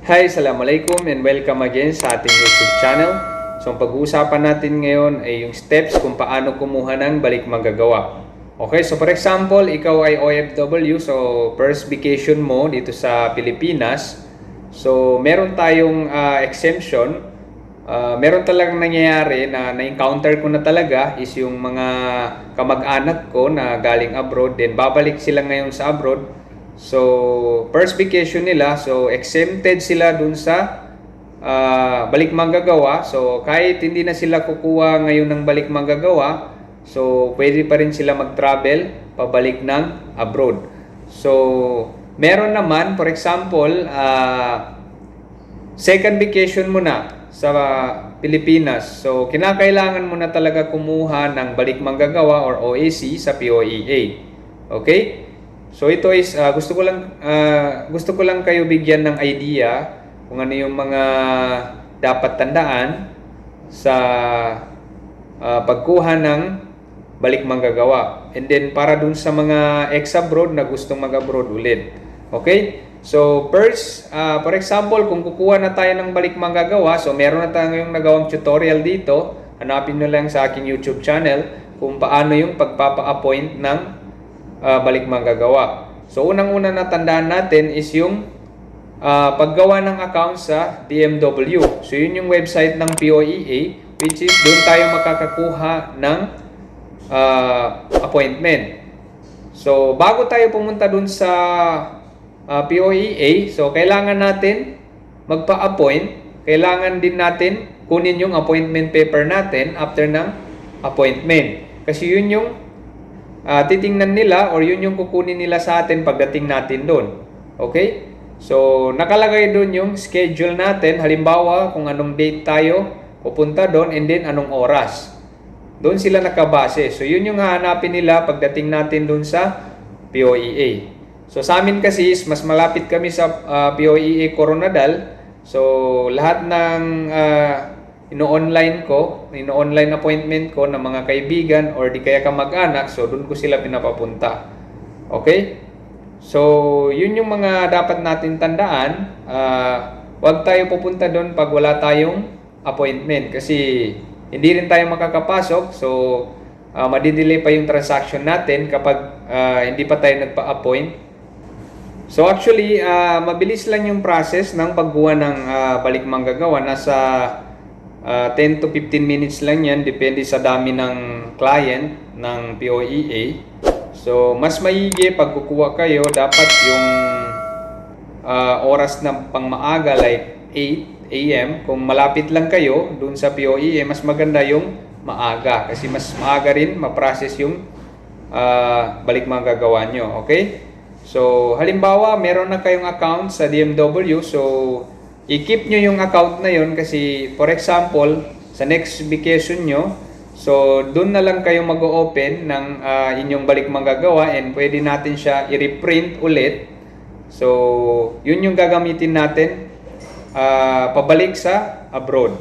Hi, Assalamualaikum and welcome again sa ating YouTube channel. So, ang pag-uusapan natin ngayon ay yung steps kung paano kumuha ng balik manggagawa. Okay, so for example, ikaw ay OFW, so first vacation mo dito sa Pilipinas. So, meron tayong exemption. Meron talagang nangyayari na na-encounter ko na talaga is yung mga kamag-anak ko na galing abroad, then babalik sila ngayon sa abroad. So, first vacation nila, so exempted sila dun sa balik manggagawa. So, kahit hindi na sila kukuha ngayon ng balik manggagawa, so pwede pa rin sila mag-travel pabalik ng abroad. So, meron naman, for example, second vacation mo na sa Pilipinas. So, kinakailangan mo na talaga kumuha ng balik manggagawa or OAC sa POEA. Okay? So ito is gusto ko lang kayo bigyan ng idea kung ano yung mga dapat tandaan sa pagkuha ng balik manggagawa. And then para dun sa mga ex-abroad na gustong mag-abroad ulit. Okay? So first, for example, kung kukuha na tayo ng balik manggagawa, so meron na tayong nagawang tutorial dito. Hanapin nyo lang sa aking YouTube channel kung paano yung pagpapa-appoint ng balik manggagawa. So unang-una na tandaan natin is yung paggawa ng account sa DMW. So yun yung website ng POEA, which is doon tayo makakakuha ng appointment. So bago tayo pumunta doon sa POEA, so kailangan natin magpa-appoint. Kailangan din natin kunin yung appointment paper natin after ng appointment. Kasi yun yung titingnan nila or yun yung kukunin nila sa atin pagdating natin doon. Okay? So, nakalagay doon yung schedule natin. Halimbawa, kung anong date tayo pupunta doon and then anong oras. Doon sila nakabase. So, yun yung hahanapin nila pagdating natin doon sa POEA. So, sa amin kasi is mas malapit kami sa POEA Coronadal. So, lahat ng ino-online appointment ko ng mga kaibigan or di kaya kamag-anak, so doon ko sila pinapapunta. Okay? So, yun yung mga dapat natin tandaan. Huwag tayo pupunta doon pag wala tayong appointment kasi hindi rin tayo makakapasok. So, madidelay pa yung transaction natin kapag hindi pa tayo nagpa-appoint. So, actually, mabilis lang yung process ng pagkuha ng balik manggagawa. Nasa 10 to 15 minutes lang yan, depende sa dami ng client ng POEA. So, mas maigi pag kukuha kayo, dapat yung oras na pang maaga like 8 AM. Kung malapit lang kayo dun sa POEA, mas maganda yung maaga. Kasi mas maaga rin ma-process yung balik manggagawa nyo. Okay? So, halimbawa, meron na kayong account sa DMW. So, i-keep nyo yung account na yun kasi for example, sa next vacation nyo, so doon na lang kayo mag-open ng inyong balik manggagawa and pwede natin siya i-reprint ulit. So, yun yung gagamitin natin pabalik sa abroad.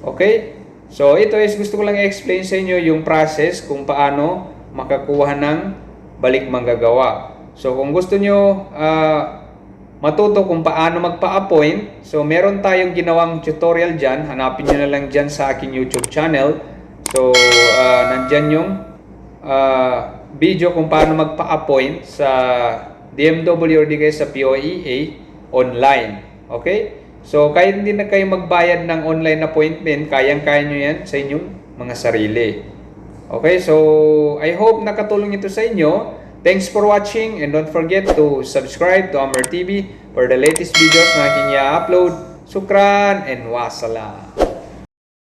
Okay? So, ito is gusto ko lang i-explain sa inyo yung process kung paano makakuha ng balik manggagawa. So, kung gusto nyo matuto kung paano magpa-appoint. So, meron tayong ginawang tutorial dyan. Hanapin nyo na lang dyan sa aking YouTube channel. So, nandyan yung video kung paano magpa-appoint sa DMW or di kayo sa POEA online. Okay? So, kahit hindi na kayo magbayad ng online appointment, kayang-kaya nyo yan sa inyong mga sarili. Okay? So, I hope nakatulong ito sa inyo. Thanks for watching and don't forget to subscribe to Amr TV for the latest videos na aking i-upload. Sukran and wassalam.